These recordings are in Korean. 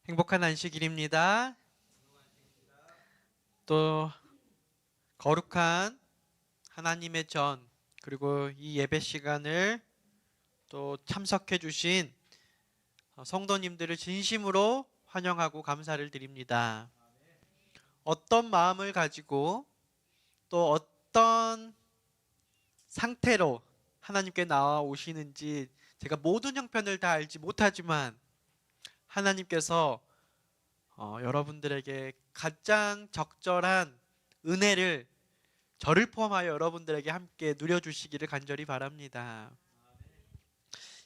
행복한 안식일입니다. 또 거룩한 하나님의 전 그리고 이 예배 시간을 또 참석해 주신 성도님들을 진심으로 환영하고 감사를 드립니다. 어떤 마음을 가지고 또 어떤 상태로 하나님께 나와오시는지 제가 모든 형편을 다 알지 못하지만 하나님께서 여러분들에게 가장 적절한 은혜를 저를 포함하여 여러분들에게 함께 누려주시기를 간절히 바랍니다.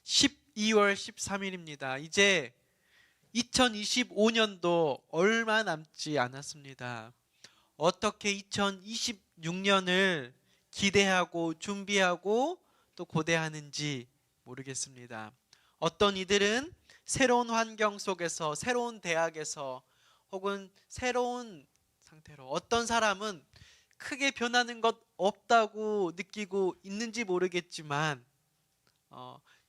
12월 13일입니다. 이제 2025년도 얼마 남지 않았습니다. 어떻게 2026년을 기대하고 준비하고 또 고대하는지 모르겠습니다. 어떤 이들은 새로운 환경 속에서, 새로운 대학에서 혹은 새로운 상태로, 어떤 사람은 크게 변하는 것 없다고 느끼고 있는지 모르겠지만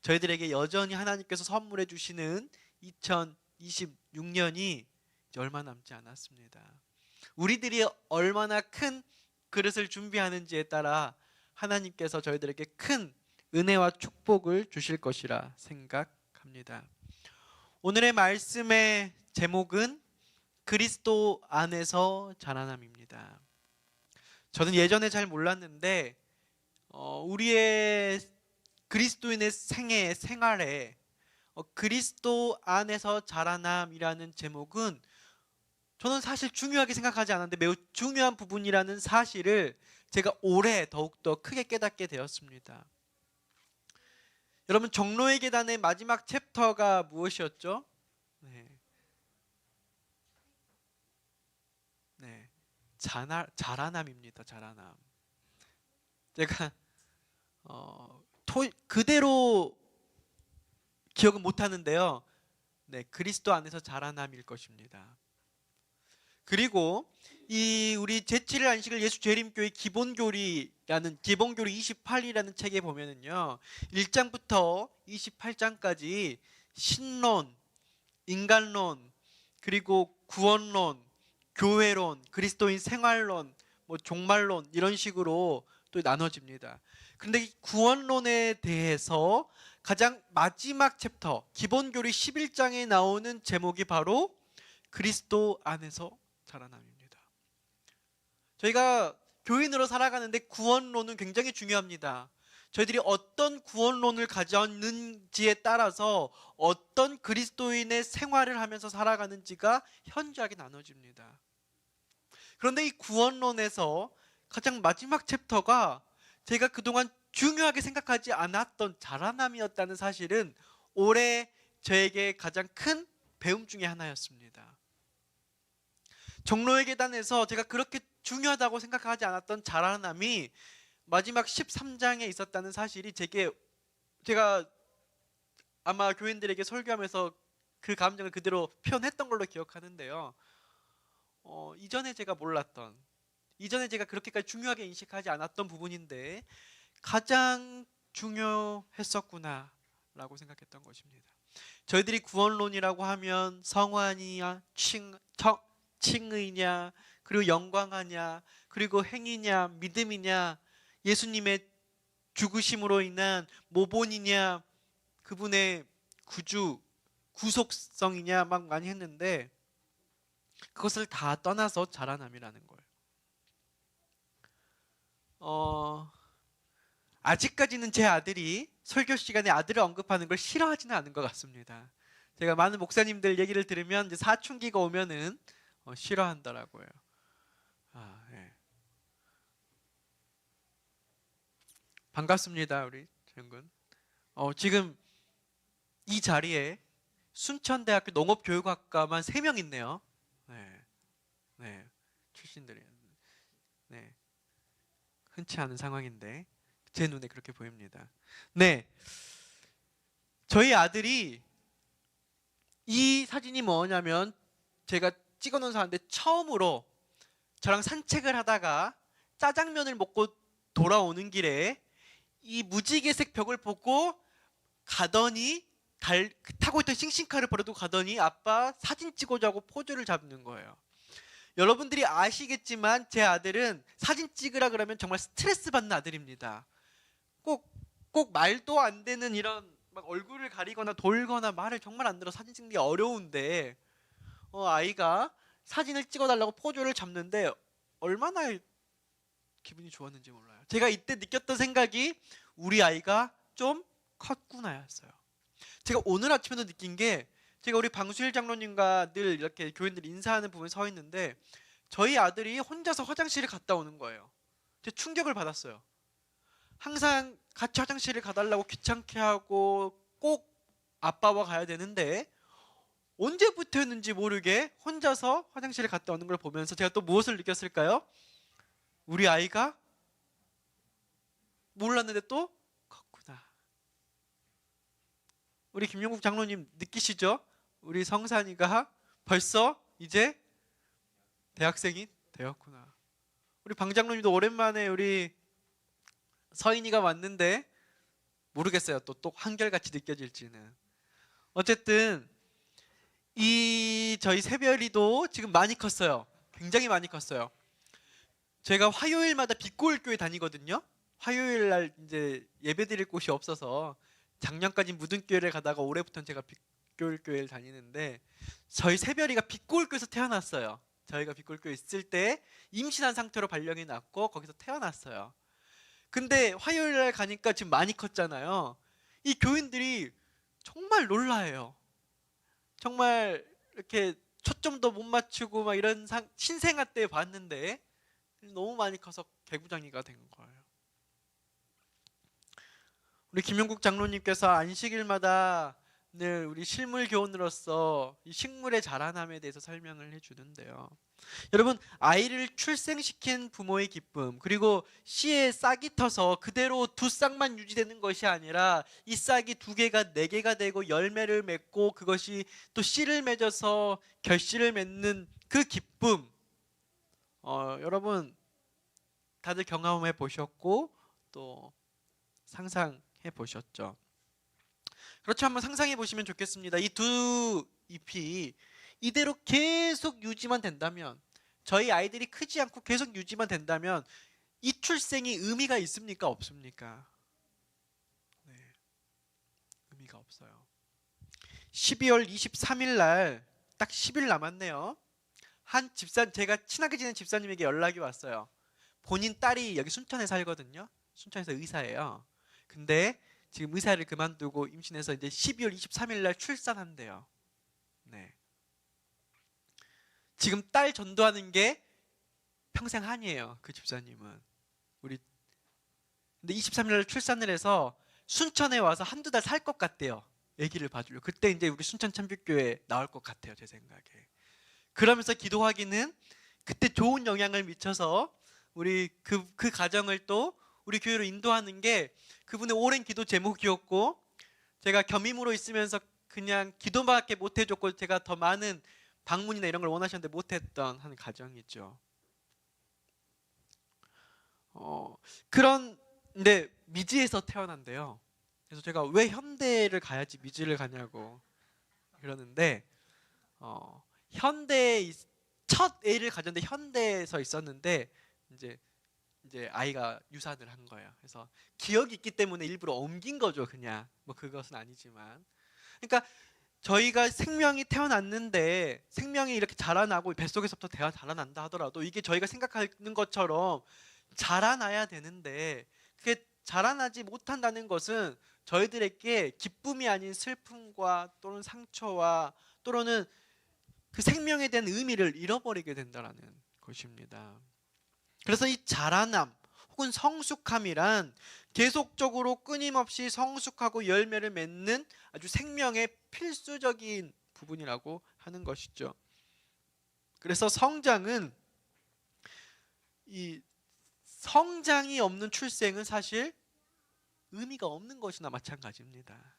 저희들에게 여전히 하나님께서 선물해 주시는 2026년이 이제 얼마 남지 않았습니다. 우리들이 얼마나 큰 그릇을 준비하는지에 따라 하나님께서 저희들에게 큰 은혜와 축복을 주실 것이라 생각합니다. 오늘의 말씀의 제목은 그리스도 안에서 자라남입니다. 저는 예전에 잘 몰랐는데 우리의 그리스도인의 생활에 그리스도 안에서 자라남이라는 제목은 저는 사실 중요하게 생각하지 않았는데 매우 중요한 부분이라는 사실을 제가 올해 더욱더 크게 깨닫게 되었습니다. 여러분, 종로의 계단의 마지막 챕터가 무엇이었죠? 자라남입니다. 자라남. 제가 그대로 기억은 못하는데요. 그리스도 안에서 자라남일 것입니다. 그리고 이 우리 제7일 안식일 예수 재림교회 기본교리라는 기본교리 28이라는 책에 보면은요, 1장부터 28장까지 신론, 인간론, 그리고 구원론, 교회론, 그리스도인 생활론, 종말론 이런 식으로 또 나눠집니다. 그런데 이 구원론에 대해서 가장 마지막 챕터 기본교리 11장에 나오는 제목이 바로 그리스도 안에서 자라남입니다. 저희가 교인으로 살아가는데 구원론은 굉장히 중요합니다. 저희들이 어떤 구원론을 가졌는지에 따라서 어떤 그리스도인의 생활을 하면서 살아가는지가 현저하게 나눠집니다. 그런데 이 구원론에서 가장 마지막 챕터가 제가 그동안 중요하게 생각하지 않았던 자라남이었다는 사실은 올해 저에게 가장 큰 배움 중에 하나였습니다. 종로의 계단에서 제가 그렇게 중요하다고 생각하지 않았던 자라남이 마지막 13장에 있었다는 사실이 제가 아마 교인들에게 설교하면서 그 감정을 그대로 표현했던 걸로 기억하는데요. 이전에 제가 몰랐던, 이전에 제가 그렇게까지 중요하게 인식하지 않았던 부분인데 가장 중요했었구나 라고 생각했던 것입니다. 저희들이 구원론이라고 하면 성화냐, 칭의냐, 그리고 영광하냐, 그리고 행위냐, 믿음이냐, 예수님의 죽으심으로 인한 모본이냐, 그분의 구속성이냐 막 많이 했는데 그것을 다 떠나서 자라남이라는 거예요. 아직까지는 제 아들이 설교 시간에 아들을 언급하는 걸 싫어하지는 않은 것 같습니다. 제가 많은 목사님들 얘기를 들으면 이제 사춘기가 오면은 싫어한다라고요. 네. 반갑습니다, 우리 정군. 지금 이 자리에 순천대학교 농업교육학과만 3명 있네요. 네, 출신들이. 네, 흔치 않은 상황인데 제 눈에 그렇게 보입니다. 네, 저희 아들이 이 사진이 뭐냐면 제가 찍어놓은 사람인데 처음으로 저랑 산책을 하다가 짜장면을 먹고 돌아오는 길에 이 무지개색 벽을 보고 가더니 타고 있던 싱싱카를 버리고 가더니 아빠 사진 찍어자고 포즈를 잡는 거예요. 여러분들이 아시겠지만 제 아들은 사진 찍으라 그러면 정말 스트레스 받는 아들입니다. 꼭 말도 안 되는 이런 막 얼굴을 가리거나 돌거나 말을 정말 안 들어 사진 찍는 게 어려운데 아이가 사진을 찍어달라고 포즈를 잡는데 얼마나 기분이 좋았는지 몰라요. 제가 이때 느꼈던 생각이 우리 아이가 좀 컸구나였어요. 제가 오늘 아침에도 느낀 게 제가 우리 방수일 장로님과 늘 이렇게 교인들 인사하는 부분에 서 있는데 저희 아들이 혼자서 화장실을 갔다 오는 거예요. 제가 충격을 받았어요. 항상 같이 화장실을 가달라고 귀찮게 하고 꼭 아빠와 가야 되는데 언제부터였는지 모르게 혼자서 화장실을 갔다 오는 걸 보면서 제가 또 무엇을 느꼈을까요? 우리 아이가 몰랐는데 또 컸구나. 우리 김용국 장로님 느끼시죠? 우리 성산이가 벌써 이제 대학생이 되었구나. 우리 방 장로님도 오랜만에 우리 서인이가 왔는데 모르겠어요. 또 한결같이 느껴질지는. 어쨌든 저희 새별이도 지금 많이 컸어요. 굉장히 많이 컸어요. 제가 화요일마다 빛골교회 다니거든요. 화요일 날 이제 예배 드릴 곳이 없어서 작년까지 무등교회를 가다가 올해부터는 제가 빛골교회를 다니는데 저희 새별이가 빛골교회에서 태어났어요. 저희가 빛골교회 있을 때 임신한 상태로 발령이 났고 거기서 태어났어요. 근데 화요일 날 가니까 지금 많이 컸잖아요. 이 교인들이 정말 놀라요. 정말 이렇게 초점도 못 맞추고 막 이런 신생아 때 봤는데 너무 많이 커서 개구장이가 된 거예요. 우리 김용국 장로님께서 안식일마다 늘 우리 실물 교훈으로서 이 식물의 자라남에 대해서 설명을 해주는데요. 여러분, 아이를 출생시킨 부모의 기쁨, 그리고 씨에 싹이 터서 그대로 두 싹만 유지되는 것이 아니라 이 싹이 두 개가 네 개가 되고 열매를 맺고 그것이 또 씨를 맺어서 결실을 맺는 그 기쁨, 여러분 다들 경험해 보셨고 또 상상해 보셨죠? 그렇죠. 한번 상상해 보시면 좋겠습니다. 이 두 잎이 이대로 계속 유지만 된다면, 저희 아이들이 크지 않고 계속 유지만 된다면 이 출생이 의미가 있습니까? 없습니까? 네, 의미가 없어요. 12월 23일 날 딱 10일 남았네요. 제가 친하게 지낸 집사님에게 연락이 왔어요. 본인 딸이 여기 순천에 살거든요. 순천에서 의사예요. 근데 지금 의사를 그만두고 임신해서 이제 12월 23일 날 출산한대요. 네. 지금 딸 전도하는 게 평생 한이에요. 그 집사님은. 근데 23일 날 출산을 해서 순천에 와서 한두 달 살 것 같대요. 아기를 봐주려고. 그때 이제 우리 순천 참빛교회 나올 것 같아요. 제 생각에. 그러면서 기도하기는 그때 좋은 영향을 미쳐서 우리 그 가정을 또 우리 교회로 인도하는 게 그분의 오랜 기도 제목이었고, 제가 겸임으로 있으면서 그냥 기도밖에 못 해줬고 제가 더 많은 방문이나 이런 걸 원하셨는데 못했던 한 가정이죠. 그런데 미지에서 태어난대요. 그래서 제가 왜 현대를 가야지 미지를 가냐고 그러는데 현대 첫 애를 가졌는데 현대에서 있었는데 이제 아이가 유산을 한 거예요. 그래서 기억이 있기 때문에 일부러 옮긴 거죠. 그냥 뭐 그것은 아니지만, 그러니까 저희가 생명이 태어났는데 생명이 이렇게 자라나고 뱃속에서부터 대가 자라난다 하더라도 이게 저희가 생각하는 것처럼 자라나야 되는데 그게 자라나지 못한다는 것은 저희들에게 기쁨이 아닌 슬픔과 또는 상처와 또는 그 생명에 대한 의미를 잃어버리게 된다는 것입니다. 그래서 이 자라남 혹은 성숙함이란 계속적으로 끊임없이 성숙하고 열매를 맺는 아주 생명의 필수적인 부분이라고 하는 것이죠. 그래서 성장은 이 성장이 없는 출생은 사실 의미가 없는 것이나 마찬가지입니다.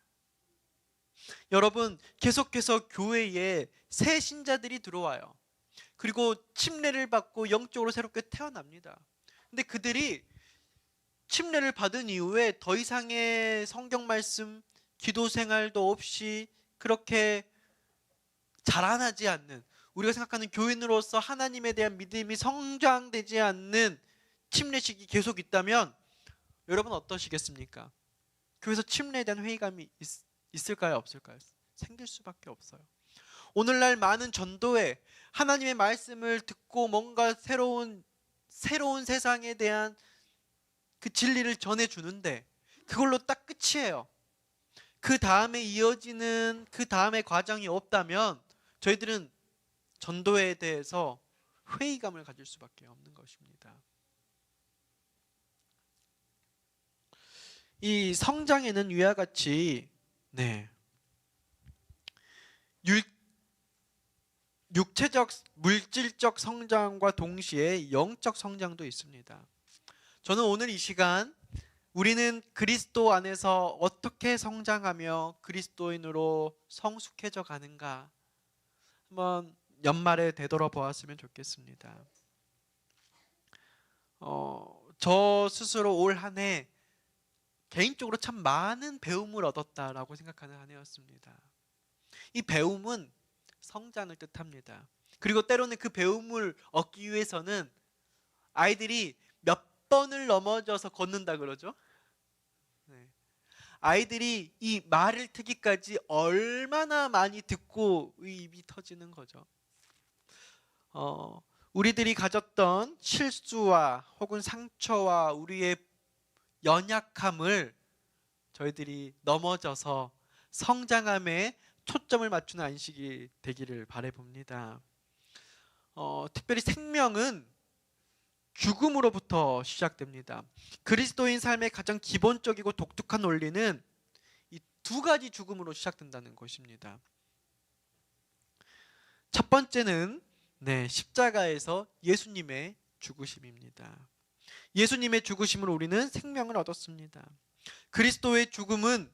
여러분, 계속해서 교회에 새 신자들이 들어와요. 그리고 침례를 받고 영적으로 새롭게 태어납니다. 근데 그들이 침례를 받은 이후에 더 이상의 성경 말씀, 기도 생활도 없이 그렇게 자라나지 않는, 우리가 생각하는 교인으로서 하나님에 대한 믿음이 성장되지 않는 침례식이 계속 있다면 여러분 어떠시겠습니까? 교회에서 침례에 대한 회의감이 있을까요? 없을까요? 생길 수밖에 없어요. 오늘날 많은 전도회, 하나님의 말씀을 듣고 뭔가 새로운 세상에 대한 그 진리를 전해주는데 그걸로 딱 끝이에요. 그 다음에 이어지는 그 다음의 과정이 없다면 저희들은 전도에 대해서 회의감을 가질 수밖에 없는 것입니다. 이 성장에는 위와 같이 육체적, 물질적 성장과 동시에 영적 성장도 있습니다. 저는 오늘 이 시간 우리는 그리스도 안에서 어떻게 성장하며 그리스도인으로 성숙해져 가는가 한번 연말에 되돌아보았으면 좋겠습니다. 저 스스로 올 한 해 개인적으로 참 많은 배움을 얻었다라고 생각하는 한 해였습니다. 이 배움은 성장을 뜻합니다. 그리고 때로는 그 배움을 얻기 위해서는 아이들이 몇 번을 넘어져서 걷는다 그러죠. 아이들이 이 말을 트기까지 얼마나 많이 듣고 입이 터지는 거죠. 우리들이 가졌던 실수와 혹은 상처와 우리의 연약함을 저희들이 넘어져서 성장함에 초점을 맞추는 안식이 되기를 바라봅니다. 특별히 생명은 죽음으로부터 시작됩니다. 그리스도인 삶의 가장 기본적이고 독특한 원리는 이 두 가지 죽음으로 시작된다는 것입니다. 첫 번째는 십자가에서 예수님의 죽으심입니다. 예수님의 죽으심으로 우리는 생명을 얻었습니다. 그리스도의 죽음은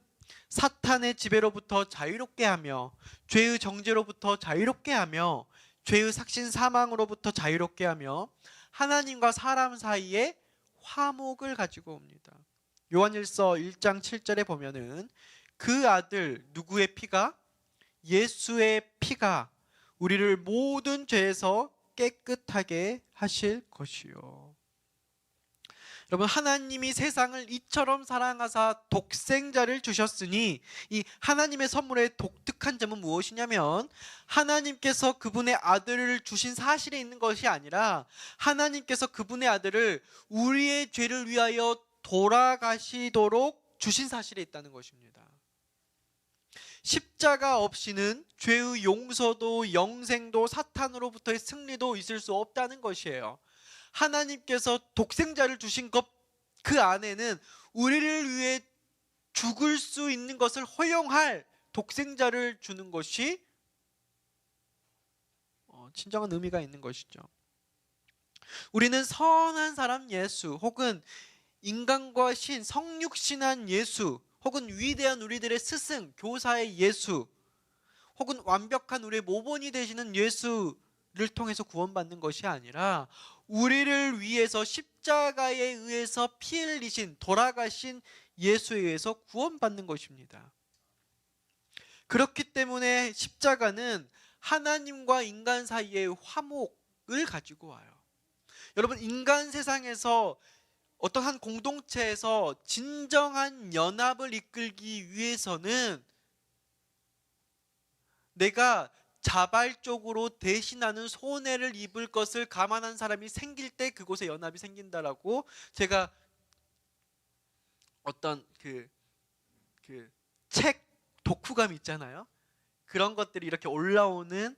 사탄의 지배로부터 자유롭게 하며 죄의 정죄로부터 자유롭게 하며 죄의 삭신 사망으로부터 자유롭게 하며 하나님과 사람 사이에 화목을 가지고 옵니다. 요한일서 1장 7절에 보면은 그 아들 누구의 피가? 예수의 피가 우리를 모든 죄에서 깨끗하게 하실 것이요. 여러분, 하나님이 세상을 이처럼 사랑하사 독생자를 주셨으니 이 하나님의 선물의 독특한 점은 무엇이냐면 하나님께서 그분의 아들을 주신 사실에 있는 것이 아니라 하나님께서 그분의 아들을 우리의 죄를 위하여 돌아가시도록 주신 사실에 있다는 것입니다. 십자가 없이는 죄의 용서도 영생도 사탄으로부터의 승리도 있을 수 없다는 것이에요. 하나님께서 독생자를 주신 것 그 안에는 우리를 위해 죽을 수 있는 것을 허용할 독생자를 주는 것이 진정한 의미가 있는 것이죠. 우리는 선한 사람 예수 혹은 인간과 신, 성육신한 예수 혹은 위대한 우리들의 스승, 교사의 예수 혹은 완벽한 우리의 모본이 되시는 예수를 통해서 구원받는 것이 아니라 우리를 위해서 십자가에 의해서 피 흘리신 돌아가신 예수에 의해서 구원받는 것입니다. 그렇기 때문에 십자가는 하나님과 인간 사이의 화목을 가지고 와요. 여러분, 인간 세상에서 어떤 한 공동체에서 진정한 연합을 이끌기 위해서는 내가 자발적으로 대신하는 손해를 입을 것을 감안한 사람이 생길 때 그곳에 연합이 생긴다라고 제가 어떤 그 책 독후감 있잖아요. 그런 것들이 이렇게 올라오는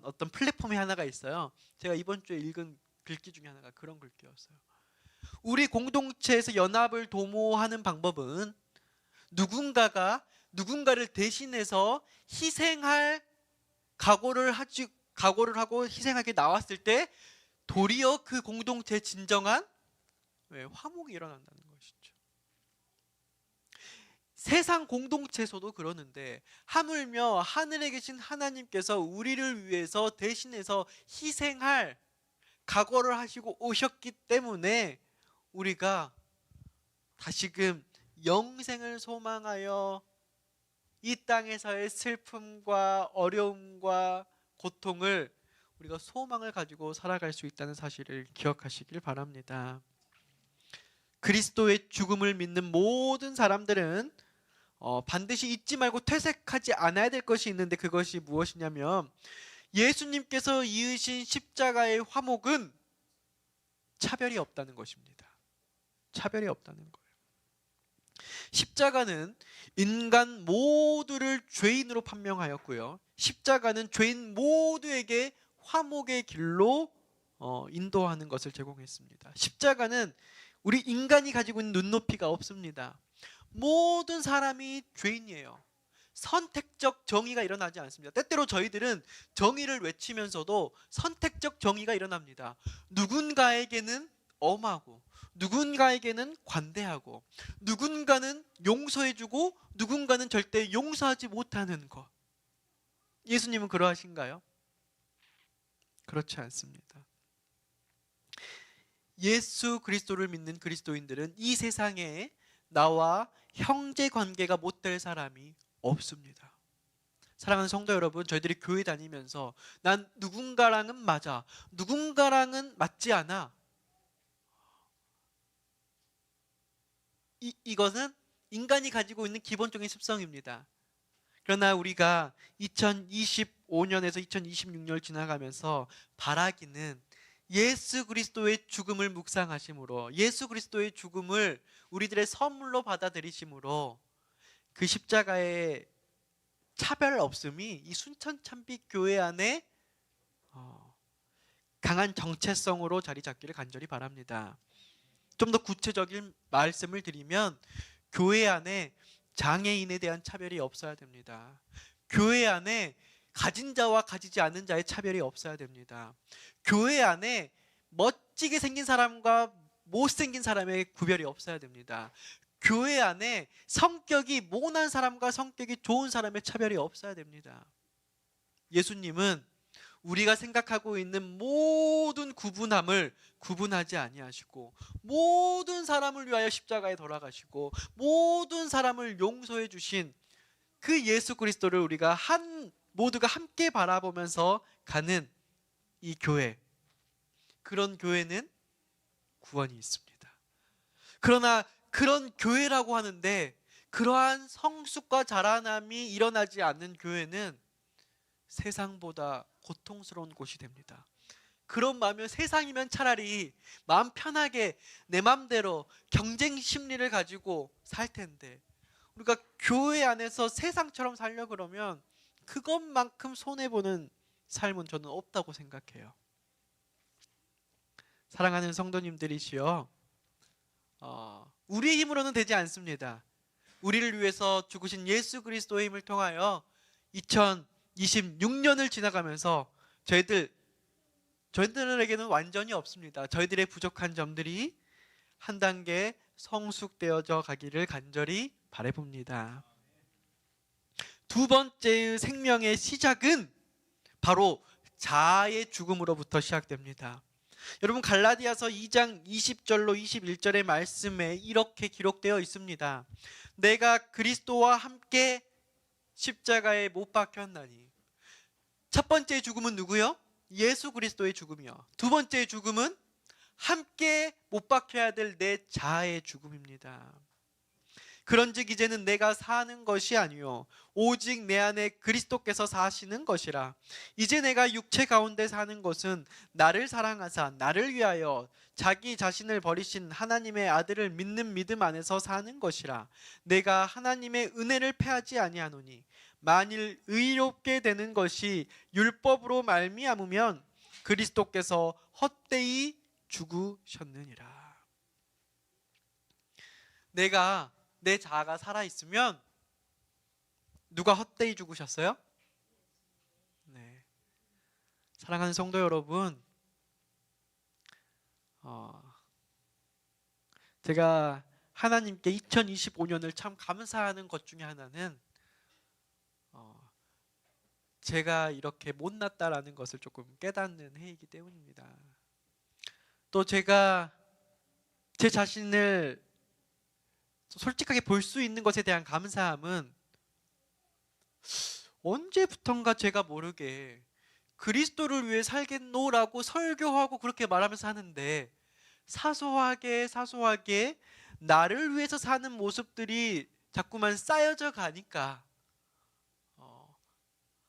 어떤 플랫폼이 하나가 있어요. 제가 이번 주에 읽은 글귀 중에 하나가 그런 글귀였어요. 우리 공동체에서 연합을 도모하는 방법은 누군가가 누군가를 대신해서 희생할 각오를 하고 희생하게 나왔을 때 도리어 그 공동체의 진정한 화목이 일어난다는 것이죠. 세상 공동체에서도 그러는데 하물며 하늘에 계신 하나님께서 우리를 위해서 대신해서 희생할 각오를 하시고 오셨기 때문에 우리가 다시금 영생을 소망하여 이 땅에서의 슬픔과 어려움과 고통을 우리가 소망을 가지고 살아갈 수 있다는 사실을 기억하시길 바랍니다. 그리스도의 죽음을 믿는 모든 사람들은 반드시 잊지 말고 퇴색하지 않아야 될 것이 있는데, 그것이 무엇이냐면 예수님께서 이으신 십자가의 화목은 차별이 없다는 것입니다. 차별이 없다는 거예요. 십자가는 인간 모두를 죄인으로 판명하였고요, 십자가는 죄인 모두에게 화목의 길로 인도하는 것을 제공했습니다. 십자가는 우리 인간이 가지고 있는 눈높이가 없습니다. 모든 사람이 죄인이에요. 선택적 정의가 일어나지 않습니다. 때때로 저희들은 정의를 외치면서도 선택적 정의가 일어납니다. 누군가에게는 엄하고, 누군가에게는 관대하고, 누군가는 용서해주고 누군가는 절대 용서하지 못하는 것. 예수님은 그러하신가요? 그렇지 않습니다. 예수 그리스도를 믿는 그리스도인들은 이 세상에 나와 형제 관계가 못될 사람이 없습니다. 사랑하는 성도 여러분, 저희들이 교회 다니면서 난 누군가랑은 맞아, 누군가랑은 맞지 않아, 이것은 인간이 가지고 있는 기본적인 습성입니다. 그러나 우리가 2025년에서 2026년을 지나가면서 바라기는 예수 그리스도의 죽음을 묵상하심으로, 예수 그리스도의 죽음을 우리들의 선물로 받아들이심으로 그 십자가의 차별 없음이 이 순천 참빛 교회 안에 강한 정체성으로 자리 잡기를 간절히 바랍니다. 좀 더 구체적인 말씀을 드리면, 교회 안에 장애인에 대한 차별이 없어야 됩니다. 교회 안에 가진 자와 가지지 않은 자의 차별이 없어야 됩니다. 교회 안에 멋지게 생긴 사람과 못생긴 사람의 구별이 없어야 됩니다. 교회 안에 성격이 모난 사람과 성격이 좋은 사람의 차별이 없어야 됩니다. 예수님은 우리가 생각하고 있는 모든 구분함을 구분하지 아니하시고, 모든 사람을 위하여 십자가에 돌아가시고 모든 사람을 용서해 주신 그 예수 그리스도를 우리가 모두가 함께 바라보면서 가는 이 교회, 그런 교회는 구원이 있습니다. 그러나 그런 교회라고 하는데 그러한 성숙과 자라남이 일어나지 않는 교회는 세상보다 고통스러운 곳이 됩니다. 그런 마음이면 세상이면 차라리 마음 편하게 내 맘대로 경쟁 심리를 가지고 살 텐데, 우리가 교회 안에서 세상처럼 살려 그러면 그것만큼 손해보는 삶은 저는 없다고 생각해요. 사랑하는 성도님들이시여, 우리의 힘으로는 되지 않습니다. 우리를 위해서 죽으신 예수 그리스도의 힘을 통하여 2026년을 지나가면서 저희들에게는 완전히 없습니다. 저희들의 부족한 점들이 한 단계 성숙되어져 가기를 간절히 바라봅니다. 두 번째의 생명의 시작은 바로 자아의 죽음으로부터 시작됩니다. 여러분, 갈라디아서 2장 20절로 21절의 말씀에 이렇게 기록되어 있습니다. 내가 그리스도와 함께 십자가에 못 박혔나니. 첫 번째 죽음은 누구요? 예수 그리스도의 죽음이요. 두 번째 죽음은 함께 못 박혀야 될 내 자아의 죽음입니다. 그런즉 이제는 내가 사는 것이 아니요 오직 내 안에 그리스도께서 사시는 것이라. 이제 내가 육체 가운데 사는 것은 나를 사랑하사 나를 위하여 자기 자신을 버리신 하나님의 아들을 믿는 믿음 안에서 사는 것이라. 내가 하나님의 은혜를 패하지 아니하노니 만일 의롭게 되는 것이 율법으로 말미암으면 그리스도께서 헛되이 죽으셨느니라. 내 자아가 살아있으면 누가 헛되이 죽으셨어요? 네. 사랑하는 성도 여러분, 제가 하나님께 2025년을 참 감사하는 것 중에 하나는 제가 이렇게 못났다라는 것을 조금 깨닫는 해이기 때문입니다. 또 제가 제 자신을 솔직하게 볼 수 있는 것에 대한 감사함은 언제부턴가 제가 모르게 그리스도를 위해 살겠노라고 설교하고 그렇게 말하면서 하는데 사소하게 사소하게 나를 위해서 사는 모습들이 자꾸만 쌓여져 가니까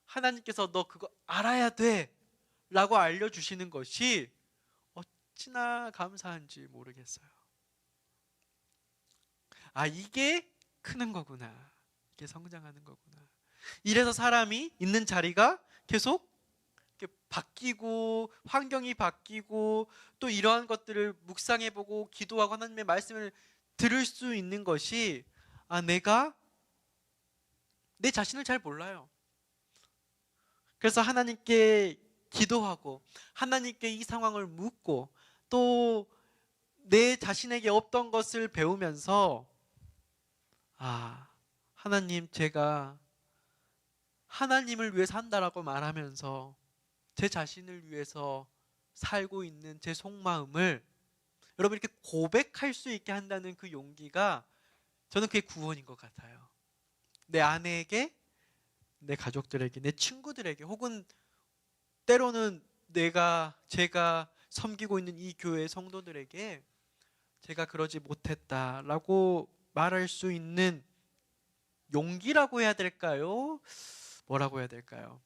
하나님께서 너 그거 알아야 돼 라고 알려주시는 것이 어찌나 감사한지 모르겠어요. 아, 이게 크는 거구나. 이게 성장하는 거구나. 이래서 사람이 있는 자리가 계속 이렇게 바뀌고 환경이 바뀌고 또 이러한 것들을 묵상해보고 기도하고 하나님의 말씀을 들을 수 있는 것이 내가 내 자신을 잘 몰라요. 그래서 하나님께 기도하고 하나님께 이 상황을 묻고 또 내 자신에게 없던 것을 배우면서 하나님, 제가 하나님을 위해 산다라고 말하면서 제 자신을 위해서 살고 있는 제 속마음을 여러분 이렇게 고백할 수 있게 한다는 그 용기가 저는 그게 구원인 것 같아요. 내 아내에게, 내 가족들에게, 내 친구들에게 혹은 때로는 제가 섬기고 있는 이 교회의 성도들에게 제가 그러지 못했다라고 말할 수 있는 용기라고 해야 될까요? 뭐라고 해야 될까요?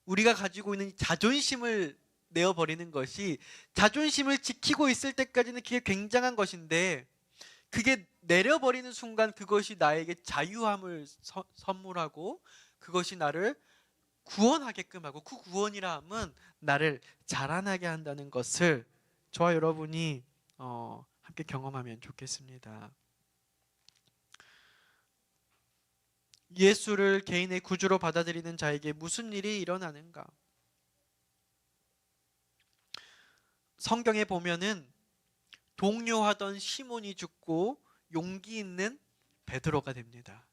우리가 가지고 있는 자존심을 내어버리는 것이 자존심을 지키고 있을 때까지는 그게 굉장한 것인데 그게 내려버리는 순간 그것이 나에게 자유함을 선물하고 그것이 나를 구원하게끔 하고 그 구원이라 함은 나를 자라나게 한다는 것을 저와 여러분이 함께 경험하면 좋겠습니다. 예수를 개인의 구주로 받아들이는 자에게 무슨 일이 일어나는가? 성경에 보면은 동요하던 시몬이 죽고 용기 있는 베드로가 됩니다.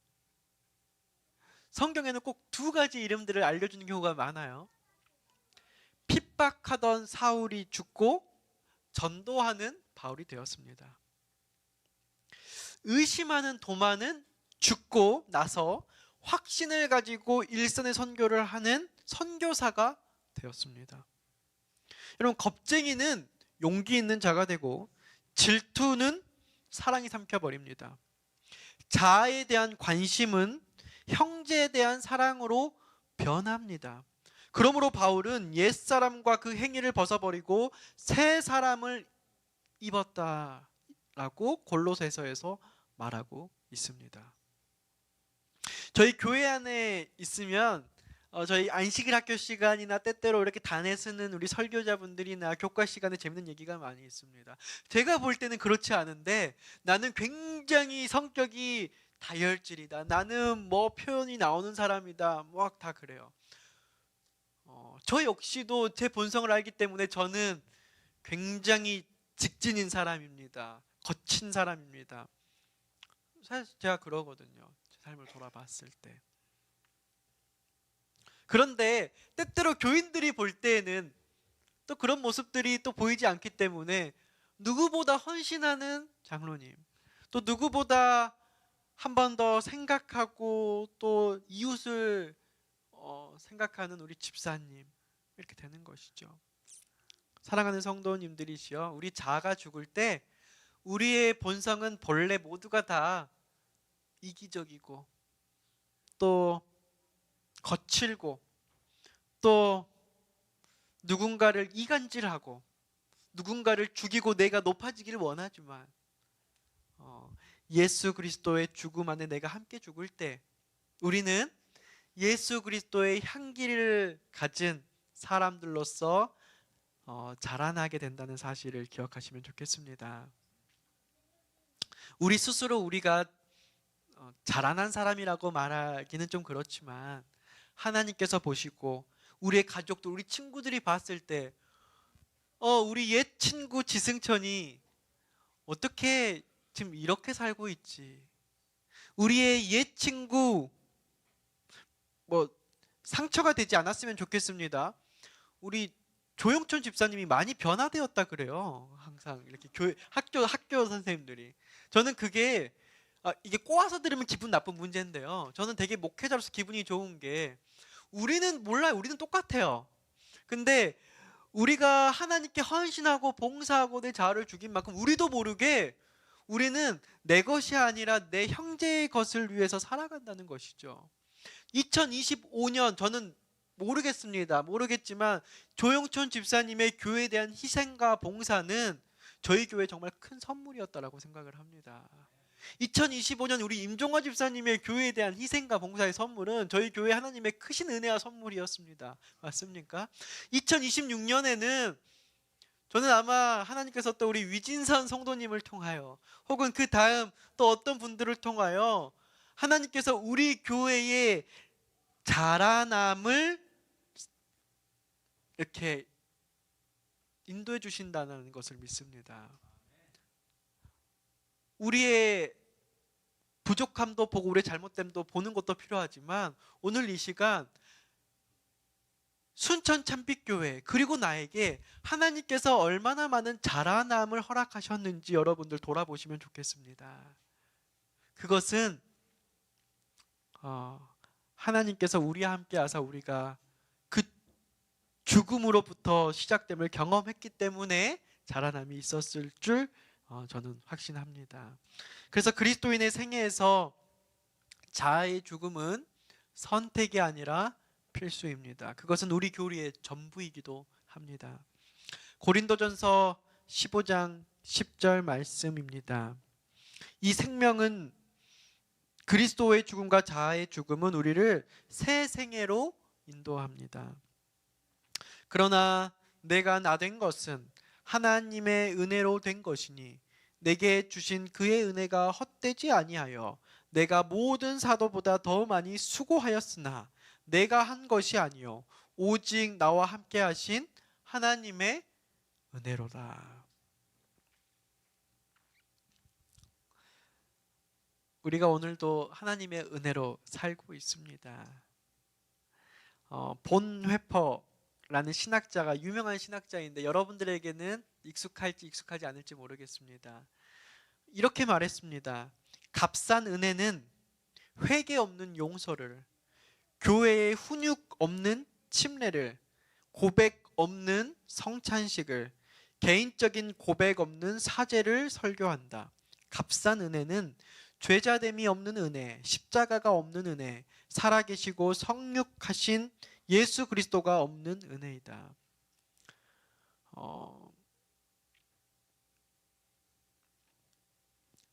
성경에는 꼭 두 가지 이름들을 알려주는 경우가 많아요. 핍박하던 사울이 죽고 전도하는 바울이 되었습니다. 의심하는 도마는 죽고 나서 확신을 가지고 일선의 선교를 하는 선교사가 되었습니다. 여러분, 겁쟁이는 용기 있는 자가 되고 질투는 사랑이 삼켜버립니다. 자아에 대한 관심은 형제에 대한 사랑으로 변합니다. 그러므로 바울은 옛사람과 그 행위를 벗어버리고 새 사람을 입었다라고 골로새서에서 말하고 있습니다. 저희 교회 안에 있으면 저희 안식일 학교 시간이나 때때로 이렇게 단에 쓰는 우리 설교자분들이나 교과 시간에 재밌는 얘기가 많이 있습니다. 제가 볼 때는 그렇지 않은데 나는 굉장히 성격이 다혈질이다. 나는 뭐 표현이 나오는 사람이다. 뭐 다 그래요. 저 역시도 제 본성을 알기 때문에 저는 굉장히 직진인 사람입니다. 거친 사람입니다. 사실 제가 그러거든요. 제 삶을 돌아봤을 때. 그런데 때때로 교인들이 볼 때에는 또 그런 모습들이 또 보이지 않기 때문에 누구보다 헌신하는 장로님, 또 누구보다 한 번 더 생각하고 또 이웃을 생각하는 우리 집사님, 이렇게 되는 것이죠. 사랑하는 성도님들이시여, 우리 자아가 죽을 때 우리의 본성은 본래 모두가 다 이기적이고 또 거칠고 또 누군가를 이간질하고 누군가를 죽이고 내가 높아지기를 원하지만 예수 그리스도의 죽음 안에 내가 함께 죽을 때 우리는 예수 그리스도의 향기를 가진 사람들로서 자라나게 된다는 사실을 기억하시면 좋겠습니다. 우리 스스로 우리가 자라난 사람이라고 말하기는 좀 그렇지만 하나님께서 보시고 우리의 가족들, 우리 친구들이 봤을 때 우리 옛 친구 지승천이 어떻게 지금 이렇게 살고 있지? 우리의 옛 친구 상처가 되지 않았으면 좋겠습니다. 우리 조영천 집사님이 많이 변화되었다 그래요. 항상 이렇게 학교 선생님들이. 저는 그게 이게 꼬아서 들으면 기분 나쁜 문제인데요. 저는 되게 목회자로서 기분이 좋은 게 우리는 몰라요. 우리는 똑같아요. 근데 우리가 하나님께 헌신하고 봉사하고 내 자아를 죽인 만큼 우리도 모르게 우리는 내 것이 아니라 내 형제의 것을 위해서 살아간다는 것이죠. 2025년 저는 모르겠지만 조영천 집사님의 교회에 대한 희생과 봉사는 저희 교회에 정말 큰 선물이었다라고 생각을 합니다. 2025년 우리 임종화 집사님의 교회에 대한 희생과 봉사의 선물은 저희 교회 하나님의 크신 은혜와 선물이었습니다. 맞습니까? 2026년에는 저는 아마 하나님께서 또 우리 위진선 성도님을 통하여 혹은 그 다음 또 어떤 분들을 통하여 하나님께서 우리 교회의 자라남을 이렇게 인도해 주신다는 것을 믿습니다. 우리의 부족함도 보고 우리의 잘못됨도 보는 것도 필요하지만 오늘 이 시간 순천 참빛교회 그리고 나에게 하나님께서 얼마나 많은 자라남을 허락하셨는지 여러분들 돌아보시면 좋겠습니다. 그것은 하나님께서 우리와 함께 하사 우리가 그 죽음으로부터 시작됨을 경험했기 때문에 자라남이 있었을 줄 저는 확신합니다. 그래서 그리스도인의 생애에서 자아의 죽음은 선택이 아니라 필수입니다. 그것은 우리 교리의 전부이기도 합니다. 고린도전서 15장 10절 말씀입니다. 이 생명은 그리스도의 죽음과 자아의 죽음은 우리를 새 생애로 인도합니다. 그러나 내가 나 된 것은 하나님의 은혜로 된 것이니 내게 주신 그의 은혜가 헛되지 아니하여 내가 모든 사도보다 더 많이 수고하였으나 내가 한 것이 아니요 오직 나와 함께 하신 하나님의 은혜로다. 우리가 오늘도 하나님의 은혜로 살고 있습니다. 본 회퍼라는 신학자가 유명한 신학자인데 여러분들에게는 익숙할지 익숙하지 않을지 모르겠습니다. 이렇게 말했습니다. 값싼 은혜는 회개 없는 용서를, 교회의 훈육 없는 침례를, 고백 없는 성찬식을, 개인적인 고백 없는 사죄를 설교한다. 값싼 은혜는 죄자됨이 없는 은혜, 십자가가 없는 은혜, 살아계시고 성육하신 예수 그리스도가 없는 은혜이다.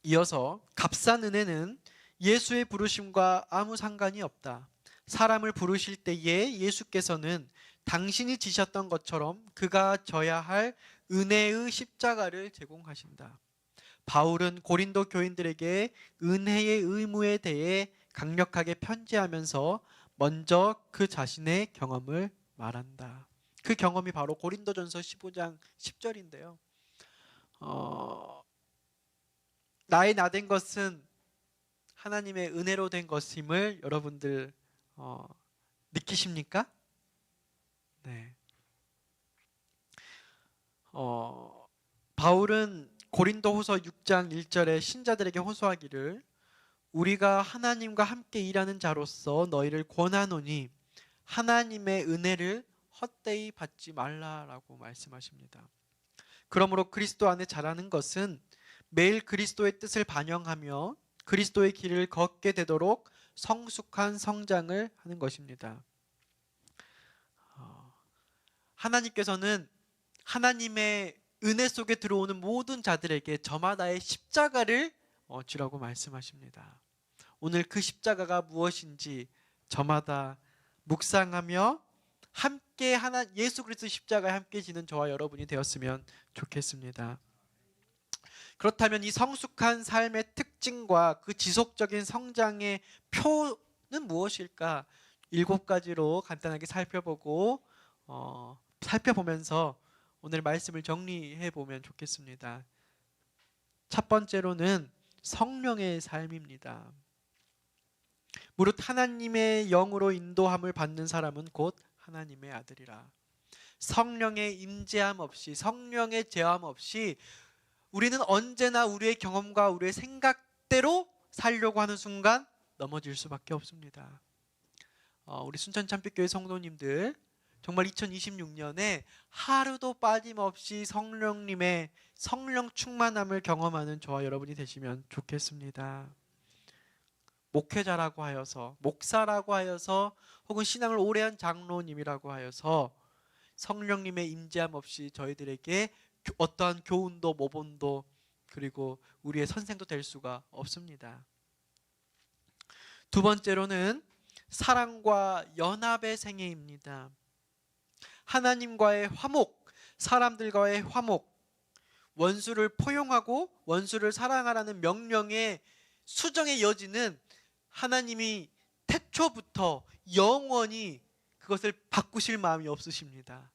이어서 값싼 은혜는 예수의 부르심과 아무 상관이 없다. 사람을 부르실 때에 예수께서는 당신이 지셨던 것처럼 그가 져야 할 은혜의 십자가를 제공하신다. 바울은 고린도 교인들에게 은혜의 의무에 대해 강력하게 편지하면서 먼저 그 자신의 경험을 말한다. 그 경험이 바로 고린도전서 15장 10절인데요. 나의 나 된 것은 하나님의 은혜로 된 것임을 여러분들 느끼십니까? 네. 바울은 고린도후서 6장 1절에 신자들에게 호소하기를 우리가 하나님과 함께 일하는 자로서 너희를 권하노니 하나님의 은혜를 헛되이 받지 말라라고 말씀하십니다. 그러므로 그리스도 안에 자라는 것은 매일 그리스도의 뜻을 반영하며 그리스도의 길을 걷게 되도록 성숙한 성장을 하는 것입니다. 하나님께서는 하나님의 은혜 속에 들어오는 모든 자들에게 저마다의 십자가를 지라고 말씀하십니다. 오늘 그 십자가가 무엇인지 저마다 묵상하며 함께 예수 그리스도 십자가에 함께 지는 저와 여러분이 되었으면 좋겠습니다. 그렇다면 이 성숙한 삶의 특징과 그 지속적인 성장의 표는 무엇일까? 7가지로 간단하게 살펴보면서 오늘 말씀을 정리해 보면 좋겠습니다. 첫 번째로는 성령의 삶입니다. 무릇 하나님의 영으로 인도함을 받는 사람은 곧 하나님의 아들이라. 성령의 임재함 없이, 성령의 제함 없이 우리는 언제나 우리의 경험과 우리의 생각대로 살려고 하는 순간 넘어질 수밖에 없습니다. 우리 순천 참빛교회 성도님들 정말 2026년에 하루도 빠짐없이 성령님의 성령 충만함을 경험하는 저와 여러분이 되시면 좋겠습니다. 목회자라고 하여서, 목사라고 하여서, 혹은 신앙을 오래한 장로님이라고 하여서 성령님의 임재함 없이 저희들에게 어떠한 교훈도 모본도 그리고 우리의 선생도 될 수가 없습니다. 두 번째로는 사랑과 연합의 생애입니다. 하나님과의 화목, 사람들과의 화목, 원수를 포용하고 원수를 사랑하라는 명령의 수정의 여지는 하나님이 태초부터 영원히 그것을 바꾸실 마음이 없으십니다.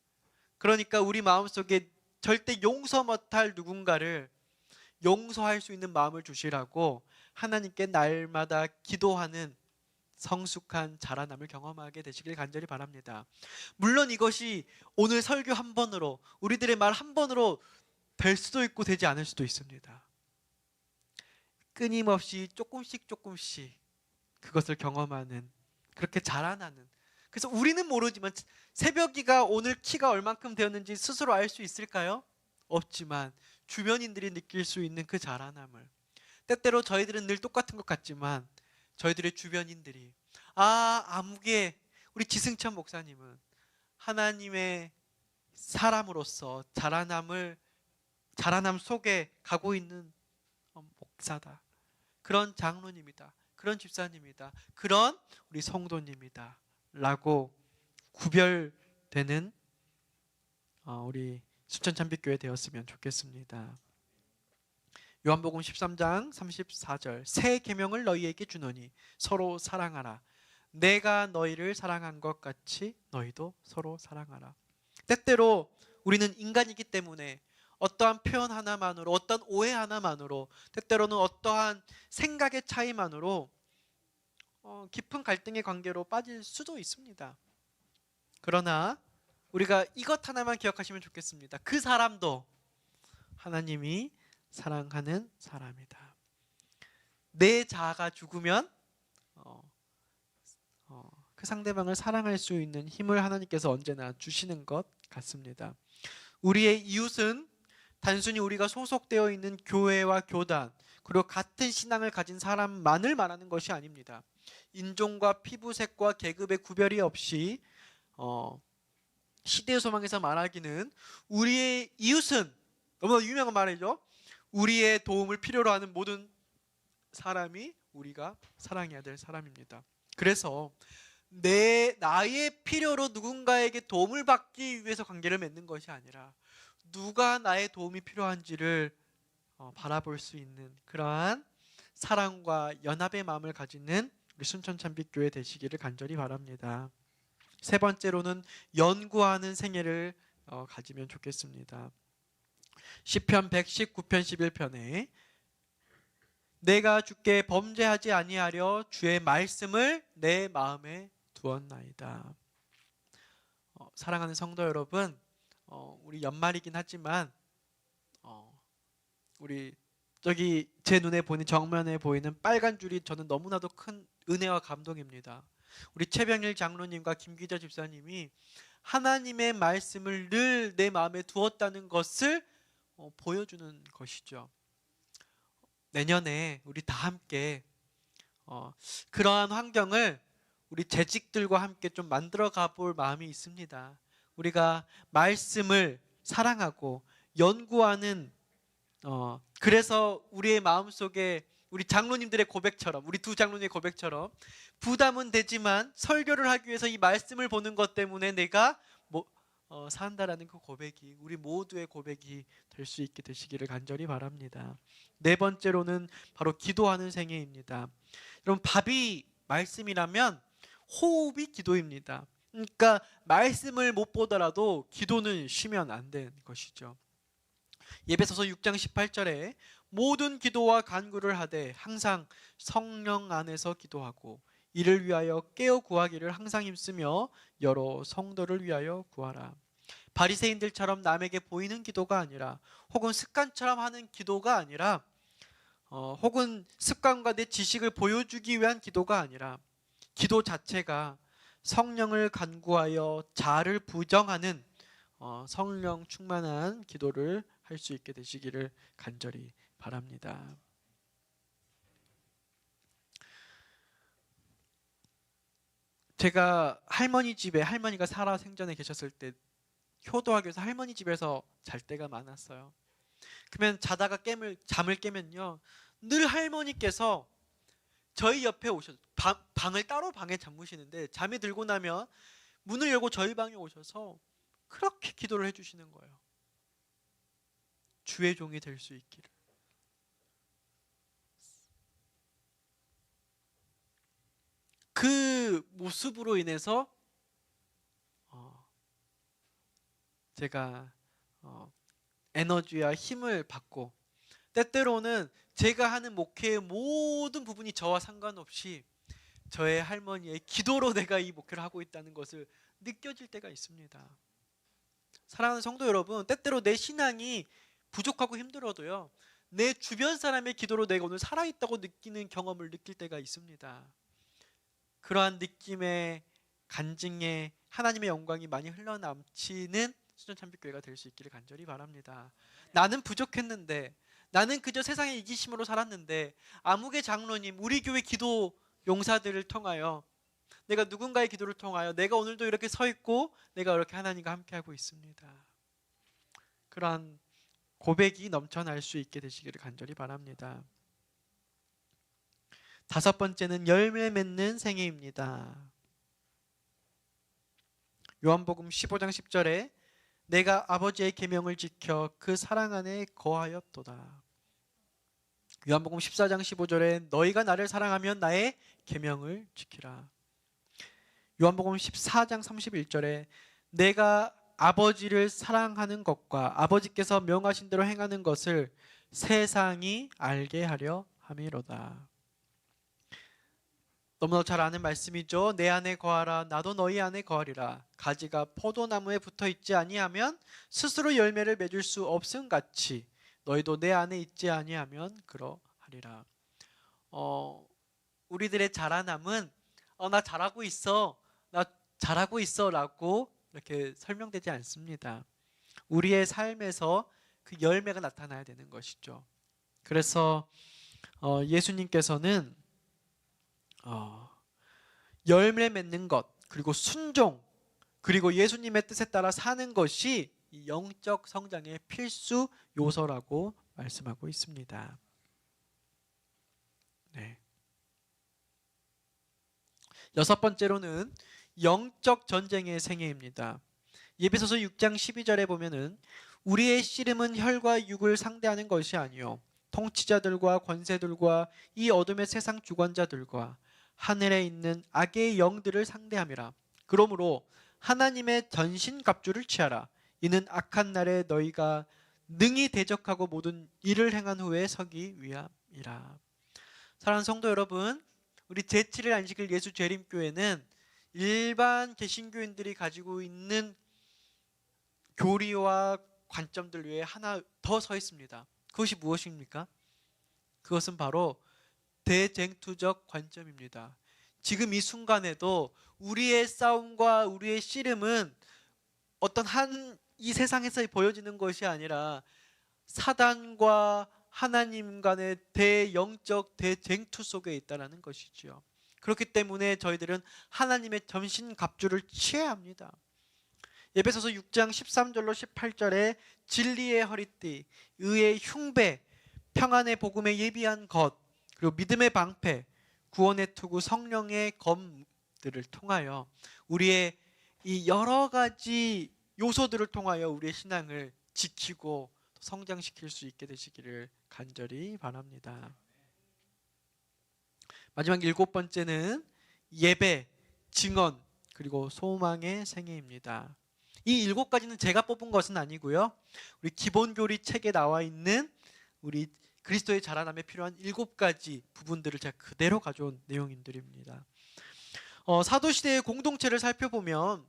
그러니까 우리 마음속에 절대 용서 못할 누군가를 용서할 수 있는 마음을 주시라고 하나님께 날마다 기도하는 성숙한 자라남을 경험하게 되시길 간절히 바랍니다. 물론 이것이 오늘 설교 한 번으로, 우리들의 말 한 번으로 될 수도 있고 되지 않을 수도 있습니다. 끊임없이 조금씩 그것을 경험하는, 그렇게 자라나는. 그래서 우리는 모르지만 새벽이가 오늘 키가 얼만큼 되었는지 스스로 알 수 있을까요? 없지만 주변인들이 느낄 수 있는 그 자라남을, 때때로 저희들은 늘 똑같은 것 같지만 저희들의 주변인들이, 아무개 우리 지승천 목사님은 하나님의 사람으로서 자라남 속에 가고 있는 목사다, 그런 장로님이다, 그런 집사님이다, 그런 우리 성도님이다 라고 구별되는 우리 순천 참빛교회 되었으면 좋겠습니다. 요한복음 13장 34절, 새 계명을 너희에게 주노니 서로 사랑하라. 내가 너희를 사랑한 것 같이 너희도 서로 사랑하라. 때때로 우리는 인간이기 때문에 어떠한 표현 하나만으로, 어떤 오해 하나만으로, 때때로는 어떠한 생각의 차이만으로 깊은 갈등의 관계로 빠질 수도 있습니다. 그러나 우리가 이것 하나만 기억하시면 좋겠습니다. 그 사람도 하나님이 사랑하는 사람이다. 내 자아가 죽으면 그 상대방을 사랑할 수 있는 힘을 하나님께서 언제나 주시는 것 같습니다. 우리의 이웃은 단순히 우리가 소속되어 있는 교회와 교단, 그리고 같은 신앙을 가진 사람만을 말하는 것이 아닙니다. 인종과 피부색과 계급의 구별이 없이 시대의 소망에서 말하기는 우리의 이웃은, 너무나 유명한 말이죠. 우리의 도움을 필요로 하는 모든 사람이 우리가 사랑해야 될 사람입니다. 그래서 나의 필요로 누군가에게 도움을 받기 위해서 관계를 맺는 것이 아니라 누가 나의 도움이 필요한지를 바라볼 수 있는 그러한 사랑과 연합의 마음을 가지는 우리 순천 참빛교회 되시기를 간절히 바랍니다. 세 번째로는 연구하는 생애를 가지면 좋겠습니다. 시편 119편 11편에 내가 주께 범죄하지 아니하려 주의 말씀을 내 마음에 두었나이다. 사랑하는 성도 여러분, 우리 연말이긴 하지만 우리 저기 제 눈에 보이는, 정면에 보이는 빨간 줄이 저는 너무나도 큰 은혜와 감동입니다. 우리 최병일 장로님과 김기자 집사님이 하나님의 말씀을 늘 내 마음에 두었다는 것을 보여주는 것이죠. 내년에 우리 다 함께 그러한 환경을 우리 재직들과 함께 좀 만들어 가볼 마음이 있습니다. 우리가 말씀을 사랑하고 연구하는, 그래서 우리의 마음속에 우리 장로님들의 고백처럼, 우리 두 장로님의 고백처럼 부담은 되지만 설교를 하기 위해서 이 말씀을 보는 것 때문에 내가 산다라는 그 고백이 우리 모두의 고백이 될 수 있게 되시기를 간절히 바랍니다. 네 번째로는 바로 기도하는 생애입니다. 여러분, 밥이 말씀이라면 호흡이 기도입니다. 그러니까 말씀을 못 보더라도 기도는 쉬면 안 되는 것이죠. 예배소서 6장 18절에 모든 기도와 간구를 하되 항상 성령 안에서 기도하고 이를 위하여 깨어 구하기를 항상 힘쓰며 여러 성도를 위하여 구하라. 바리새인들처럼 남에게 보이는 기도가 아니라, 혹은 습관처럼 하는 기도가 아니라 혹은 습관과 내 지식을 보여주기 위한 기도가 아니라 기도 자체가 성령을 간구하여 자아를 부정하는 성령 충만한 기도를 할 수 있게 되시기를 간절히 바랍니다. 제가 할머니 집에, 할머니가 살아 생전에 계셨을 때 효도학교에서 할머니 집에서 잘 때가 많았어요. 그러면 자다가 잠을 깨면요, 늘 할머니께서 저희 옆에 오셔서 방을 따로 방에 잠그시는데, 잠이 들고 나면 문을 열고 저희 방에 오셔서 그렇게 기도를 해주시는 거예요. 주의 종이 될 수 있기를. 그 모습으로 인해서 제가 에너지와 힘을 받고, 때때로는 제가 하는 목회의 모든 부분이 저와 상관없이 저의 할머니의 기도로 내가 이 목회를 하고 있다는 것을 느껴질 때가 있습니다. 사랑하는 성도 여러분, 때때로 내 신앙이 부족하고 힘들어도요, 내 주변 사람의 기도로 내가 오늘 살아있다고 느끼는 경험을 느낄 때가 있습니다. 그러한 느낌의 간증에 하나님의 영광이 많이 흘러넘치는 수전참빛교회가 될 수 있기를 간절히 바랍니다. 나는 부족했는데, 나는 그저 세상의 이기심으로 살았는데, 아무개 장로님, 우리 교회 기도 용사들을 통하여, 내가 누군가의 기도를 통하여 내가 오늘도 이렇게 서 있고 내가 이렇게 하나님과 함께하고 있습니다. 그러한 고백이 넘쳐날 수 있게 되시기를 간절히 바랍니다. 다섯 번째는 열매 맺는 생애입니다. 요한복음 15장 10절에 내가 아버지의 계명을 지켜 그 사랑 안에 거하였도다. 요한복음 14장 15절에 너희가 나를 사랑하면 나의 계명을 지키라. 요한복음 14장 31절에 내가 아버지를 사랑하는 것과 아버지께서 명하신 대로 행하는 것을 세상이 알게 하려 함이로다. 너무나 잘 아는 말씀이죠. 내 안에 거하라 나도 너희 안에 거하리라. 가지가 포도나무에 붙어 있지 아니하면 스스로 열매를 맺을 수 없음 같이 너희도 내 안에 있지 아니하면 그러하리라. 우리들의 자라남은 나 잘하고 있어, 나 잘하고 있어 라고 이렇게 설명되지 않습니다. 우리의 삶에서 그 열매가 나타나야 되는 것이죠. 그래서 예수님께서는 열매 맺는 것, 그리고 순종, 그리고 예수님의 뜻에 따라 사는 것이 이 영적 성장의 필수 요소라고 말씀하고 있습니다. 네. 여섯 번째로는 영적 전쟁의 생애입니다. 예배소서 6장 12절에 보면은 우리의 씨름은 혈과 육을 상대하는 것이 아니요 통치자들과 권세들과 이 어둠의 세상 주권자들과 하늘에 있는 악의 영들을 상대함이라. 그러므로 하나님의 전신갑주를 취하라. 이는 악한 날에 너희가 능히 대적하고 모든 일을 행한 후에 서기 위함이라. 사랑하는 성도 여러분, 우리 제7일 안식일 예수 재림교회는 일반 개신교인들이 가지고 있는 교리와 관점들 외에 하나 더 서 있습니다. 그것이 무엇입니까? 그것은 바로 대쟁투적 관점입니다. 지금 이 순간에도 우리의 싸움과 우리의 씨름은 어떤 이 세상에서 보여지는 것이 아니라 사단과 하나님 간의 대영적 대쟁투 속에 있다는 것이지요. 그렇기 때문에 저희들은 하나님의 전신갑주를 취해야 합니다. 에베소서 6장 13절로 18절에 진리의 허리띠, 의의 흉배, 평안의 복음에 예비한 것, 그리고 믿음의 방패, 구원의 투구, 성령의 검들을 통하여 우리의 이 여러 가지 요소들을 통하여 우리의 신앙을 지키고 성장시킬 수 있게 되시기를 간절히 바랍니다. 마지막 일곱 번째는 예배, 증언, 그리고 소망의 생애입니다. 이 일곱 가지는 제가 뽑은 것은 아니고요. 우리 기본교리 책에 나와 있는 우리 그리스도의 자라남에 필요한 일곱 가지 부분들을 제가 그대로 가져온 내용들입니다. 사도시대의 공동체를 살펴보면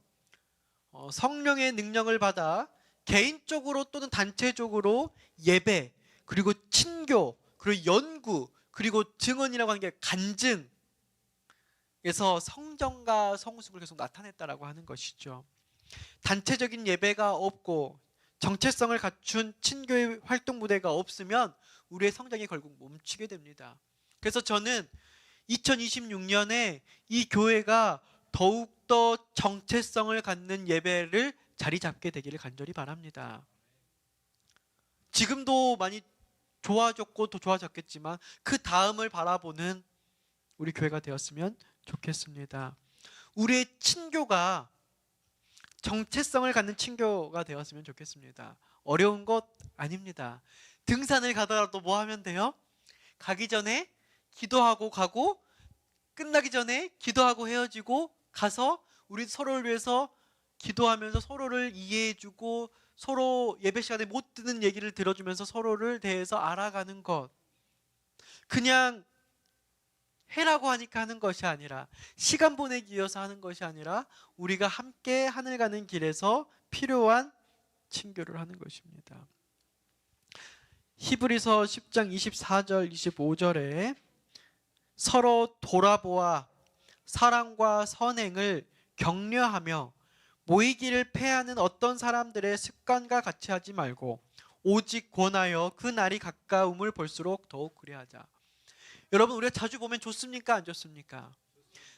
성령의 능력을 받아 개인적으로 또는 단체적으로 예배, 그리고 친교, 그리고 연구, 그리고 증언이라고 하는 게 간증에서 성정과 성숙을 계속 나타냈다라고 하는 것이죠. 단체적인 예배가 없고 정체성을 갖춘 친교의 활동 무대가 없으면 우리의 성장이 결국 멈추게 됩니다. 그래서 저는 2026년에 이 교회가 더욱더 정체성을 갖는 예배를 자리 잡게 되기를 간절히 바랍니다. 지금도 많이 좋아졌고 더 좋아졌겠지만 그 다음을 바라보는 우리 교회가 되었으면 좋겠습니다. 우리의 친교가 정체성을 갖는 친교가 되었으면 좋겠습니다. 어려운 것 아닙니다. 등산을 가더라도 뭐 하면 돼요? 가기 전에 기도하고 가고, 끝나기 전에 기도하고 헤어지고, 가서 우리 서로를 위해서 기도하면서 서로를 이해해주고, 서로 예배 시간에 못 듣는 얘기를 들어주면서 서로를 대해서 알아가는 것. 그냥 해라고 하니까 하는 것이 아니라, 시간 보내기 위해서 하는 것이 아니라 우리가 함께 하늘 가는 길에서 필요한 친교를 하는 것입니다. 히브리서 10장 24절 25절에 서로 돌아보아 사랑과 선행을 격려하며 모이기를 패하는 어떤 사람들의 습관과 같이 하지 말고 오직 권하여 그 날이 가까움을 볼수록 더욱 그리하자. 여러분, 우리가 자주 보면 좋습니까? 안 좋습니까?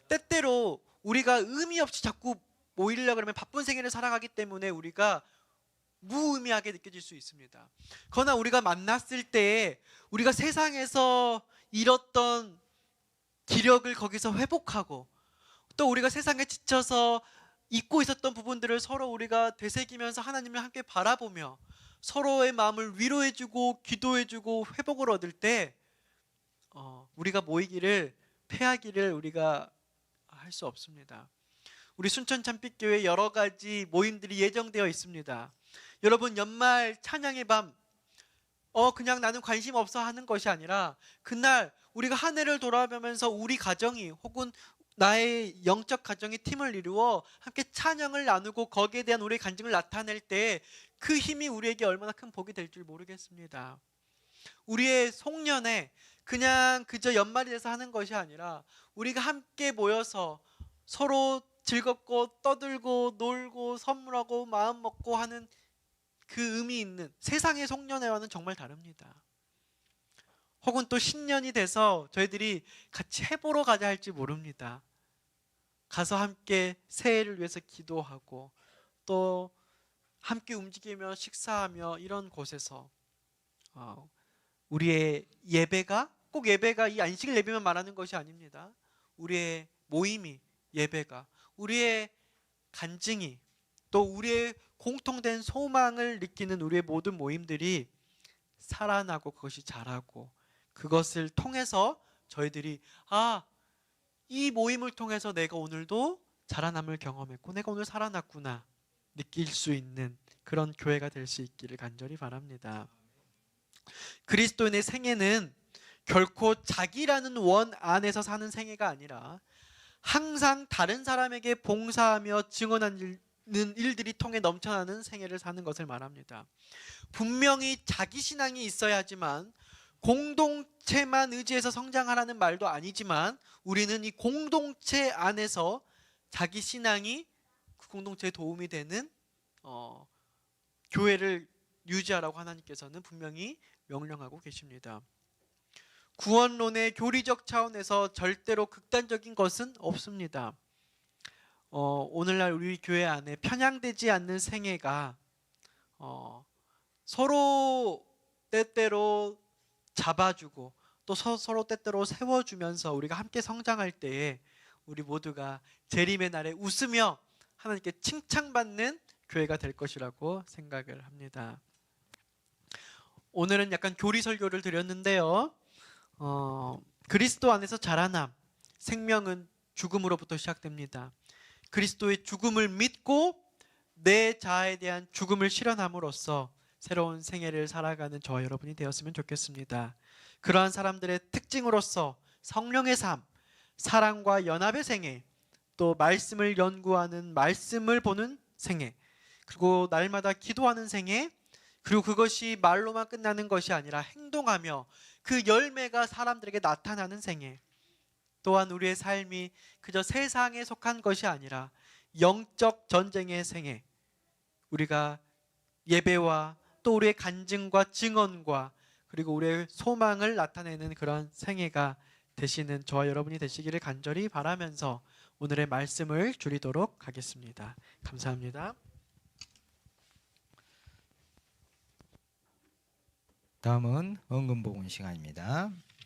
때때로 우리가 의미 없이 자꾸 모이려고 그러면 바쁜 생애를 살아가기 때문에 우리가 무의미하게 느껴질 수 있습니다. 그러나 우리가 만났을 때 우리가 세상에서 잃었던 기력을 거기서 회복하고, 또 우리가 세상에 지쳐서 잊고 있었던 부분들을 서로 우리가 되새기면서 하나님을 함께 바라보며 서로의 마음을 위로해주고 기도해주고 회복을 얻을 때 우리가 모이기를 패하기를 우리가 할 수 없습니다. 우리 순천 참빛교회 여러 가지 모임들이 예정되어 있습니다. 여러분, 연말 찬양의 밤 그냥 나는 관심 없어 하는 것이 아니라 그날 우리가 한 해를 돌아보면서 우리 가정이 혹은 나의 영적 가정이 팀을 이루어 함께 찬양을 나누고 거기에 대한 우리의 간증을 나타낼 때 그 힘이 우리에게 얼마나 큰 복이 될 줄 모르겠습니다. 우리의 송년회 그냥 그저 연말이 돼서 하는 것이 아니라 우리가 함께 모여서 서로 즐겁고 떠들고 놀고 선물하고 마음 먹고 하는 그 의미 있는 세상의 송년회와는 정말 다릅니다. 혹은 또 신년이 돼서 저희들이 같이 해보러 가자 할지 모릅니다. 가서 함께 새해를 위해서 기도하고 또 함께 움직이며 식사하며 이런 곳에서 우리의 예배가 꼭 예배가 이 안식 예배만 말하는 것이 아닙니다. 우리의 모임이 예배가 우리의 간증이 또 우리의 공통된 소망을 느끼는 우리의 모든 모임들이 살아나고 그것이 자라고 그것을 통해서 저희들이 이 모임을 통해서 내가 오늘도 자라남을 경험했고 내가 오늘 살아났구나 느낄 수 있는 그런 교회가 될 수 있기를 간절히 바랍니다. 그리스도인의 생애는 결코 자기라는 원 안에서 사는 생애가 아니라 항상 다른 사람에게 봉사하며 증언하는 일들이 통해 넘쳐나는 생애를 사는 것을 말합니다. 분명히 자기 신앙이 있어야 하지만 공동체만 의지해서 성장하라는 말도 아니지만 우리는 이 공동체 안에서 자기 신앙이 그 공동체에 도움이 되는 교회를 유지하라고 하나님께서는 분명히 명령하고 계십니다. 구원론의 교리적 차원에서 절대로 극단적인 것은 없습니다. 오늘날 우리 교회 안에 편향되지 않는 생애가 서로 때때로 잡아주고 또 서로 때때로 세워주면서 우리가 함께 성장할 때에 우리 모두가 재림의 날에 웃으며 하나님께 칭찬받는 교회가 될 것이라고 생각을 합니다. 오늘은 약간 교리 설교를 드렸는데요. 그리스도 안에서 자라남, 생명은 죽음으로부터 시작됩니다. 그리스도의 죽음을 믿고 내 자아에 대한 죽음을 실현함으로써 새로운 생애를 살아가는 저와 여러분이 되었으면 좋겠습니다. 그러한 사람들의 특징으로서 성령의 삶, 사랑과 연합의 생애, 또 말씀을 연구하는 말씀을 보는 생애, 그리고 날마다 기도하는 생애, 그리고 그것이 말로만 끝나는 것이 아니라 행동하며 그 열매가 사람들에게 나타나는 생애. 또한 우리의 삶이 그저 세상에 속한 것이 아니라 영적 전쟁의 생애. 우리가 예배와 또 우리의 간증과 증언과 그리고 우리의 소망을 나타내는 그런 생애가 되시는 저와 여러분이 되시기를 간절히 바라면서 오늘의 말씀을 줄이도록 하겠습니다. 감사합니다. 다음은 헌금복음 시간입니다.